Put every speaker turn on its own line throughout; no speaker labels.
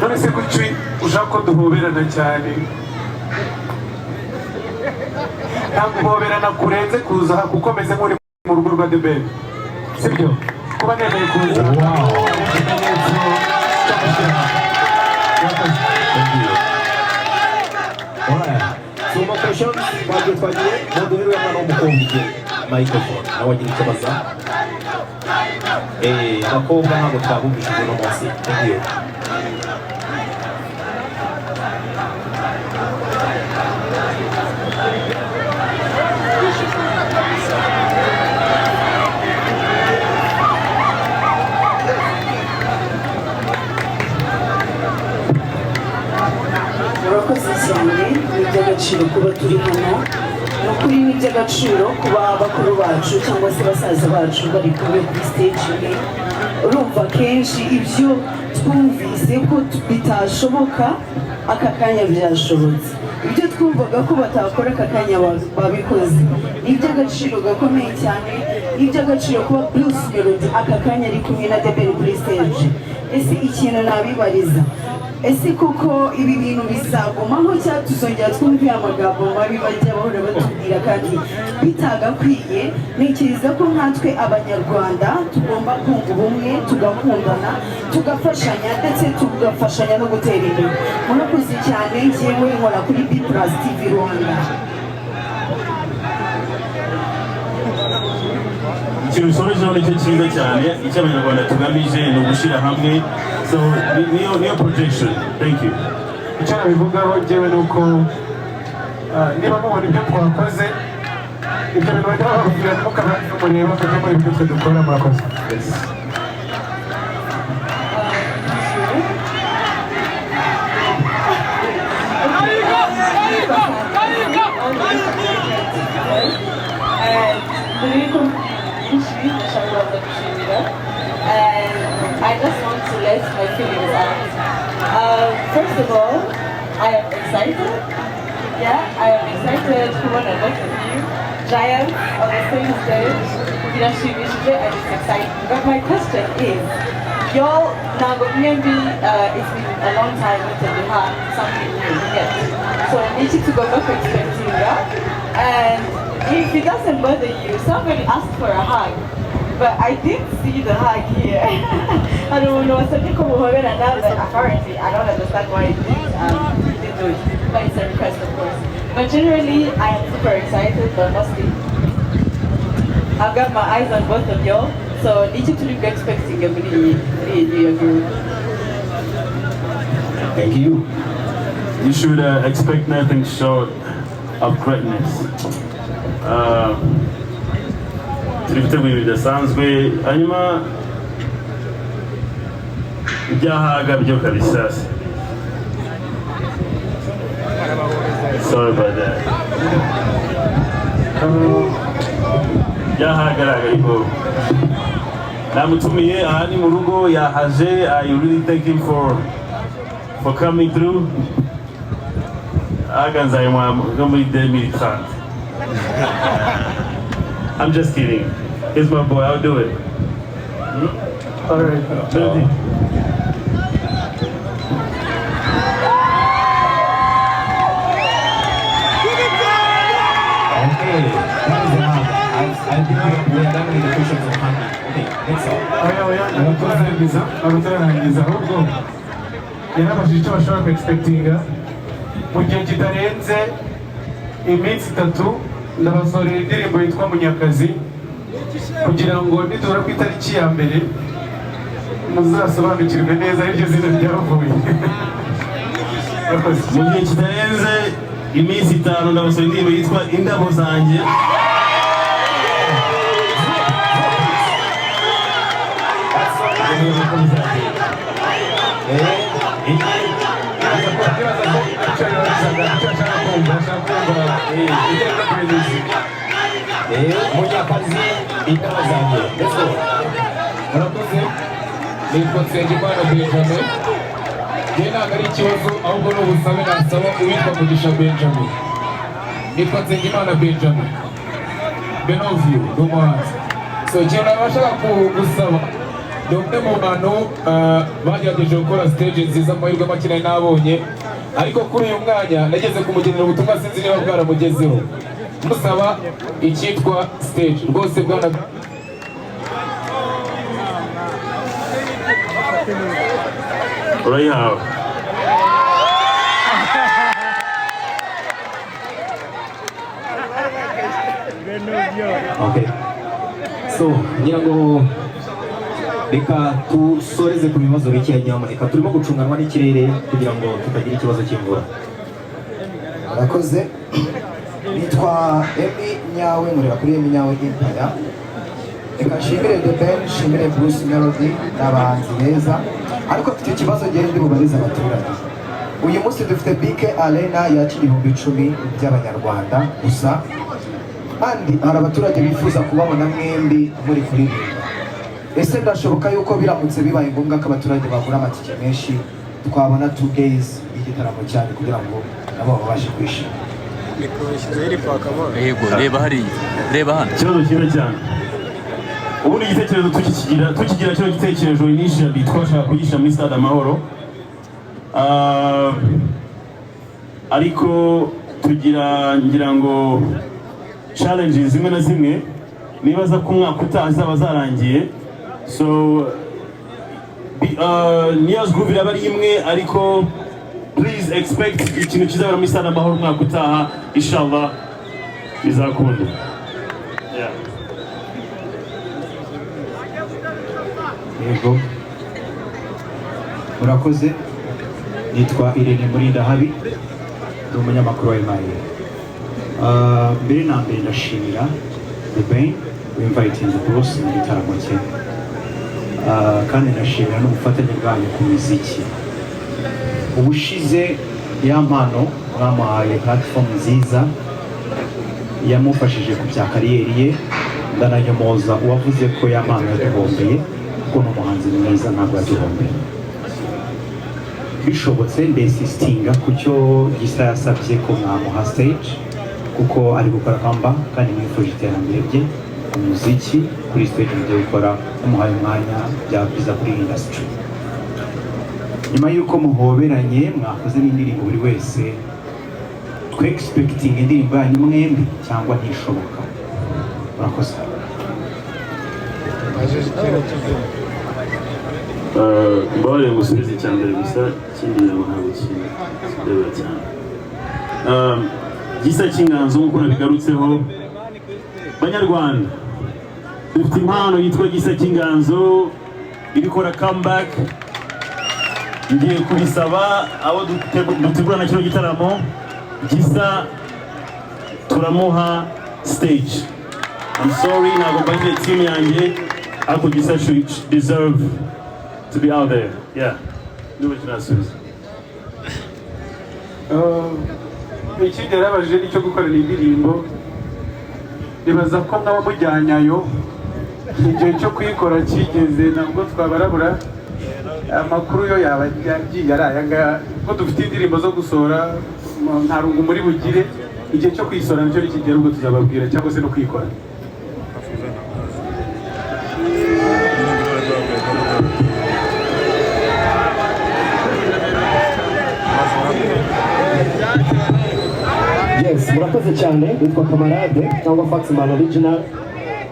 none se kuki ushaka ko duhoberana cyane ntabwo guhoberana kurenze kuza kuko meze nk'uri mu rugo rwa The Ben sibyo kuba nemeye kuza
So my questions, Margaret Fadier, what do you want to know? Microphone. Now I need to pass. I'm a cobra. I'm a tabu. Thank you.
murakoze cyane n'iby'agaciro kuba turi hano ni ukuri n'iby'agaciro kuba bakuru bacu cyangwa se basaza bacu bari kumwe kuri stage imwe urumva kenshi ibyo twumvise ko bitashoboka aka kanya byashobotse ibyo twumvaga ko batakora aka kanya babikoze ni iby'agaciro gakomeye cyane ni iby'agaciro kuba Bruce Melody aka kanya ari kumwe na The Ben kuri stage ese ikintu nabibariza ese koko ibi bintu bizagumaho cyangwa tuzongera twumvira amagambo mabi bajya bahora batubwira kandi bitagakwiye ntekereza ko nkatwe abanyarwanda tugomba kunga ubumwe tugakundana tugafashanya ndetse tugafashanya no gutera imbere murakoze cyane njyewe nkora kuri B+ TV Rwanda
ikintu usorejeho nicyo cyiza cyane icyo abanyarwanda tugamije ni ugushyira hamwe so niyo projection thank you
icyo nabivugaho njyewe ni uko niba mubona ibyo twakoze ibyo bintu bajya bababwira ntimukaba mureba kujya muri ibyo twe dukora murakoze
and I just want to let my feelings out. First of all, I am excited. Yeah, I am excited to want to work with you. Giant on the same stage. Ibintu and it's exciting. But my question is, y'all now maybe it's been a long time until we have something new yet. So I need you to go back expecting that. And if it doesn't bother you, somebody asked for a hug. But I didn't see the hug here. I don't know, some people were having another, but apparently I don't understand why it didn't do it. But it's a request, of course. But generally, I am super excited, but mostly I've got my eyes on both of y'all. So I need you to look expecting a really group.
Thank you.
You should expect nothing short of greatness. Turi bidasanzwe hanyuma ibyahaga byo kabisa sorry about that byahagaragaye ko namutumiye aha ni mu rugo yahaje. I really thank him for coming through. Aganzaye muri 2030. I'm just kidding. He's my boy. I'll do it.
All right.
Okay. I think we are done with the questions of Hannah. Okay, next up.
abatarangiza ahubwo yarabashije icyo bashobora kwexpectinga mu gihe kitarenze iminsi 3 ndabasorera indirimbo yitwa Munyakazi kugira ngo nidura ku itariki ya mbere muzasobanukirwe neza iryo zina ryavuye
mu gihe kitarenze iminsi 5 ndabasorera indirimbo yitwa Indabo Zanjye.
Munyakazi Indabo Zanjye. Let's go.
murakoze nitwa Nsengimana Benjamin. Njye ntabwo ari ikibazo ahubwo ni ubusabe nasaba uwitwa Mugisha Benjamin. Nitwa Nsengimana Benjamin. Ben of you, ni umuhanzi. So ikintu nabashaka gusaba ni umwe mu bantu bagerageje gukora stage nziza amahirwe make nari nabonye, ariko kuri uyu mwanya nageze kumugenera ubutumwa sinzi niba bwaramugezeho, musaba icyitwa stage rwose bwana.
urayihawe.
Okay. So, ngira ngo reka dusoreze ku bibazo bikeya nyamuneka, turimo gucunganwa n'ikirere kugira ngo tutagira ikibazo cy'imvura.
Murakoze. Nitwa Emi Nyawe, nkorera kuri Emi Nyawe Empire. Reka nshimire The Ben, nshimire Bruce Melody n'abahanzi beza, ariko mfite ikibazo ngende bubariza abaturage. Uyu munsi dufite BK Arena yakira 10,000 by'abanyarwanda gusa, kandi hari abaturage bifuza kubabona mwembi muri kuririmba. Ese ndashoboka yuko biramutse bibaye ngombwa ko abaturage bagura amatike menshi twabona 2 days y'igitaramo cyane kugira ngo nabo babashe kwishima?
Yego, reba hariya, reba hano.
Ikibazo cyiza cyane. Ubundi igitekerezo tukigira cyo gitekerezo initially twashaka kugisha muri Stade Amahoro, ariko tugira ngira ngo challenges zimwe na zimwe nibaza ko umwaka utaha zaba zarangiye, so News Group iraba ari imwe, ariko please expect ikintu kizabera muri Stade Amahoro umwaka utaha, inshallah bizakunda. Yeah.
Yego, murakoze. Nitwa Irene Murindahabi, ndi umunyamakuru wa Imari. Mbere na mbere ndashimira The Ben w'inviting Bruce mu gitaramo cye, kandi ndashimira n'ubufatanye bwanyu ku muziki. Ubushize ya mpano mwamuhaye platform nziza yamufashije ku bya kariyeri ye, ndananyomoza uwavuze ko ya mpano yaduhombeye, kuko n'umuhanzi mwiza ntabwo yaduhombeye. Bishobotse ndesistinga ku cyo Gisa yasabye ko mwamuha stage, kuko ari gukora kamba kandi mwifuje iterambere rye ku muziki kuri stage mu byo gukora, umuhaye umwanya bya byiza kuri industry. Nyuma y'uko muhoberanye mwakoze n'indirimbo buri wese, twe expecting indirimbo yanyu mwembi cyangwa ntishoboka? Murakoze.
Mbore musubize cyambere gusa, ikindi ntabwo kireba cyane. Gisa cy'inganzo nk'uko nabigarutseho, Banyarwanda dufite impano yitwa Gisa cy'inganzo irikora comeback. Ngiye kubisaba abo dutegurana kino gitaramo, Gisa turamuha stage. I'm sorry, ntabwo mbanje team yanjye, ariko Gisa should deserve to be out there. Yeah. Do what you want to do.
Ikindi yarabajije nicyo gukorera indirimbo, nibaza ko mwaba mujyanyayo, igihe cyo kuyikora kigeze ntabwo twabarabura. Amakuru yo yaba yagiye ari aya ngaya, ko dufite indirimbo zo gusohora, nta rungu muri bugire, igihe cyo kuyisora nicyo nikigera ubwo tuzababwira, cyangwa se no kuyikora.
Yes, murakoze cyane. Nitwa Kamarade cyangwa Faxman Original,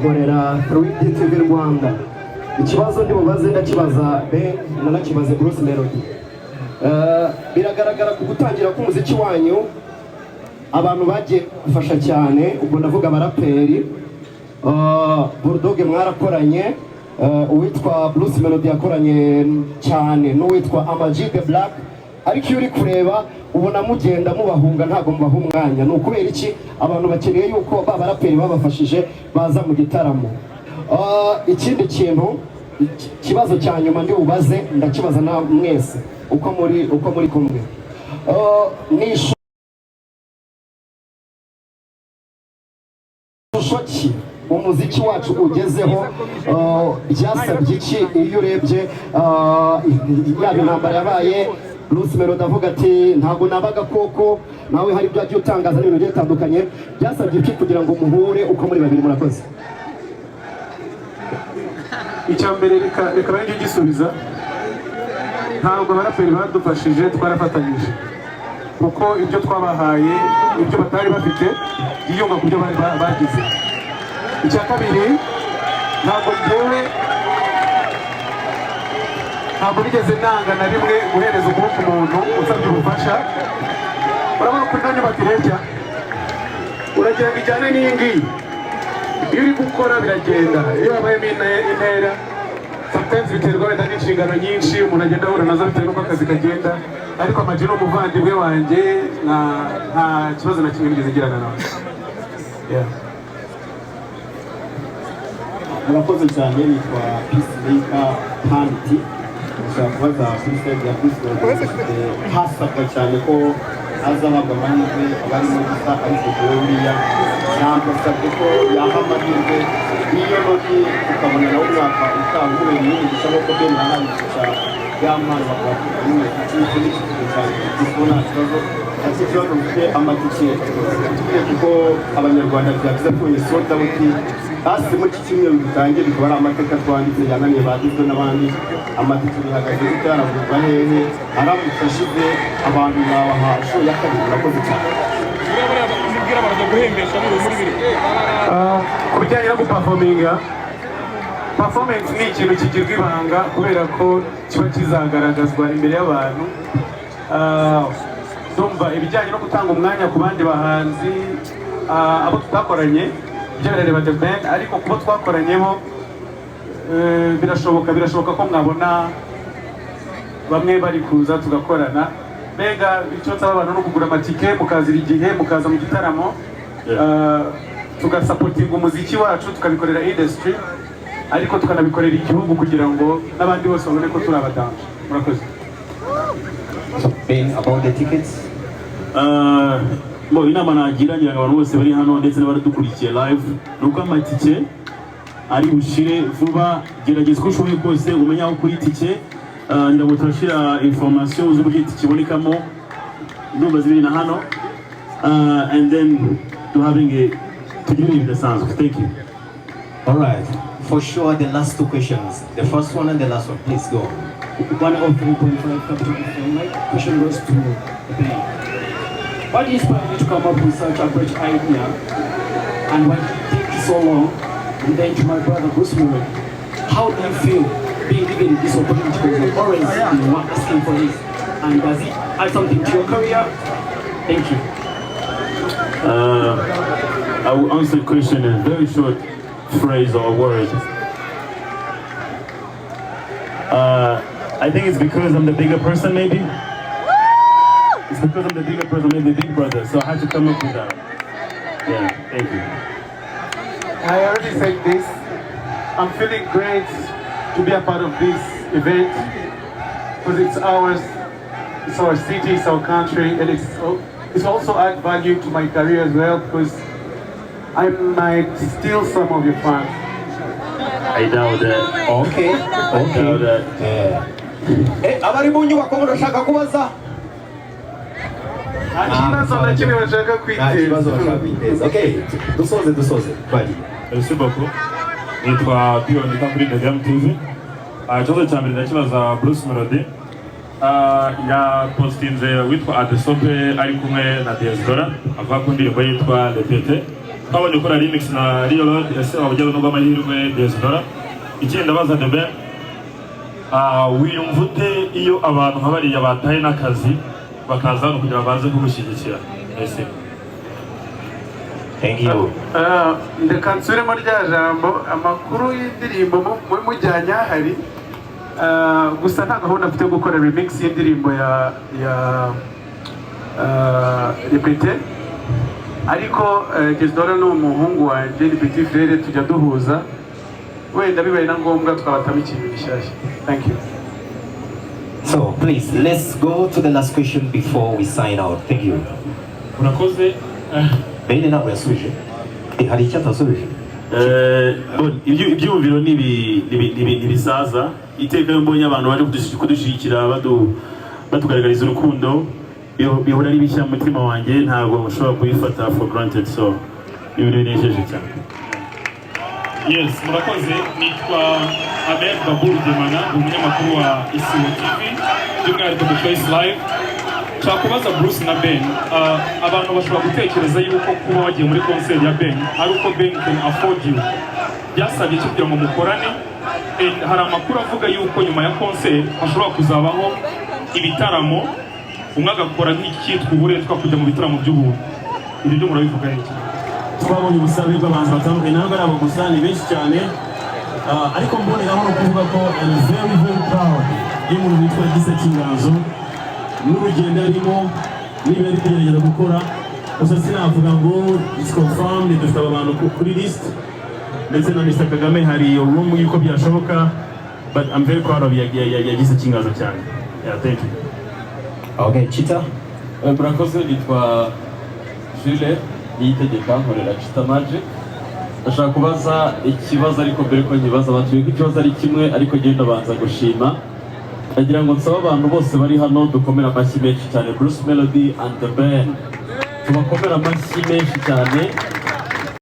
nkorera kuri TV Rwanda. Ikibazo ndi bubaze ndakibaza Ben, nanakibaze Bruce Melody. Biragaragara ku gutangira k'umuziki wanyu abantu bagiye gufasha cyane, ubwo ndavuga abaraperi. Bulldog mwarakoranye, uwitwa Bruce Melody yakoranye cyane n'uwitwa Amaji the Black, ariko iyo uri kureba ubona mugenda mubahunga, ntago mubaha umwanya. Ni ukubera iki? Abantu bakeneye yuko ba baraperi babafashije baza mu gitaramo. Ikindi kintu, kibazo cya nyuma ndi bubaze ndakibaza na mwese uko muri kumwe. Ni ishusho ki umuziki wacu ugezeho, byasabye iki iyo urebye yaba intambara yabaye, Bruce Melody avuga ati ntabwo nabaga koko, nawe hari ibyo agiye utangaza n'ibintu bigiye bitandukanye, byasabye iki kugira ngo muhure uko muri babiri? Murakoze.
icya mbere reka nanjye gisubiza ntabwo abaraperi badufashije twarafatanyije kuko ibyo twabahaye ibyo batari bafite yiyunga ku byo bari bagize. Icya kabiri ntabwo nigeze nanga na rimwe guhereza ukuboko umuntu usabye ubufasha. Urabona ko nta nyubako irebya uragira ngo ijyane n'iyi ngiyi, iyo uri gukora biragenda, iyo wabayemo intera sometimes biterwa wenda n'inshingano nyinshi umuntu agenda ahura nazo bitewe n'uko akazi kagenda, ariko Ama G ni umuvandimwe wanjye, nta kibazo na kimwe nigeze ngirana nawe.
Murakoze cyane, nitwa Peacemaker Panti. Ushaka kubaza kuri stage ya Peacemaker hasabwa cyane ko azahabwa amahirwe abarimo gusa ariko wowe uriya ntabasabye ko yaha amahirwe iyo noti ukabona nawe umwaka utaha kubera ibindi bisaba ko byo nahandikisha y'amana bakabakora nyine ikintu cy'ikigo cyane kuko nta kibazo ati ikibazo mfite amatike kuko abanyarwanda byavuze ko soda buti hasi mu cyumweru gitangiye bikaba ari amateka twanditse yananiye bagizwe n'abandi amatike bihagaze bitaravuga hehe aramufashije abantu babaha show ya kabiri. Murakoze cyane.
Ku bijyanye no guperforminga, performance ni ikintu kigirwa ibanga kubera ko kiba kizagaragazwa imbere y'abantu. Ndumva ibijyanye no gutanga umwanya ku bandi bahanzi abo tutakoranye ibyo birareba The Ben, ariko kuba twakoranyemo birashoboka ko mwabona bamwe bari kuza tugakorana. Mbega icyo nsaba abantu no kugura amatike mukazira igihe mukaza mu gitaramo tugasapotinga umuziki wacu tukabikorera industry ariko tukanabikorera igihugu kugira ngo n'abandi bose babone ko turi abadanje. Murakoze.
Ben, about the tickets?
Inama nagira ngira abantu bose bari hano ndetse n'abadukurikiye live nuko amatike ari bushire vuba. Gerageza uko ushoboye kose umenya aho kuri tike, ndabwo turashira information z'uburyo itike ibonekamo ndumva zibiri na hano, and then to having a to give you the sounds. Thank you.
All right, for sure the last two questions, the first one and the last one, please go. 103.5 capital FM. My question goes to Ben. What inspired you to come up with such a great idea, and why did it take so long? And then to my brother Bruce Miller, how do you feel being given this opportunity? Always been asking for this, and does it add something to your career? Thank you.
I will answer the question in a very short phrase or word. I think it's because I'm the bigger person, maybe. It's because I'm the bigger person, maybe the big brother, so I had to come up with that. Yeah, thank you.
I already said this. I'm feeling great to be a part of this event because it's ours, it's our city, it's our country, and it's also add value to my career as well because I might steal some of your fans.
I doubt that.
Okay.
I doubt that.
Yeah. Abari mu nyubako murashaka kubaza? Okay, dusoze. Bari.
Merci beaucoup. Nitwa Pion kuri The Game TV. Ikibazo cya mbere ndakibaza Bruce Melody. Ya postinze witwa Adesope ari kumwe na Diaspora avuga ku ndirimbo yitwa Repete. Twabonye ukora remix na Rio Road ese wabujyaho no bamahirwe Diaspora. Ikindi ndabaza The Ben. Wiyumva ute iyo abantu nk'abariya bataye n'akazi bakaza hano kugira baze kugushyigikira? Ese
thank you.
Ndeka nsubiremo rya jambo amakuru y'indirimbo mujyanye ahari, gusa nta gahunda mfite gukora remix y'indirimbo ya Repete, ariko Diaspora ni umuhungu wanjye, ni petit frère, tujya duhuza wenda bibaye na ngombwa twabatamo ikintu gishyashya. Thank you.
So please, let's go to the last question before we sign out. Thank you.
Murakoze.
Bene ntabwo yasubije. Hari icyo atasubije?
Ibyumviro n'ibisaza iteka iyo mbonye abantu baje kudushyigikira batugaragariza urukundo bihora ari bishya mu mutima wanjye, ntabwo ushobora kubifata for granted, so ibintu binejeje cyane.
Yes, murakoze. Nitwa Ahmed Babou Demana umunyamakuru wa Isibo TV by'umwihariko The Face Live. Nshaka kubaza Bruce na Ben, abantu bashobora gutekereza yuko kuba wagiye muri concert ya Ben ari uko Ben can afford you. Byasabye cyo kugira ngo mukorane. Hari amakuru avuga yuko nyuma ya concert hashobora kuzabaho ibitaramo umwe agakora nk'icyitwa uburetwa kujya mu bitaramo by'ubuntu. Ibi byo murabivuga iki?
Twabonye ubusabe bw'abantu batandukanye ntabwo ari abo gusa ni benshi cyane, ariko mboneraho no kuvuga ko I'm very proud y'umuntu witwa Gisa Kinganzo n'urugendo arimo niba ari kugerageza gukora. Gusa sinavuga ngo it's confirmed, dufite abantu kuri list ndetse na Mr. Kagame hari room yuko byashoboka, but I'm very proud of ya Gisa Kinganzo cyane. Yeah, thank you.
Okay, Chita.
Murakoze, nitwa Jules Niyitegeka nkorera Chita Magic. Ndashaka kubaza ikibazo ariko mbere ko nkibaza batuye ko ikibazo ari kimwe ariko genda banza gushima. Ndagira ngo nsaba abantu bose bari hano dukomera amashyi menshi cyane Bruce Melody and the band. Tubakomera amashyi menshi cyane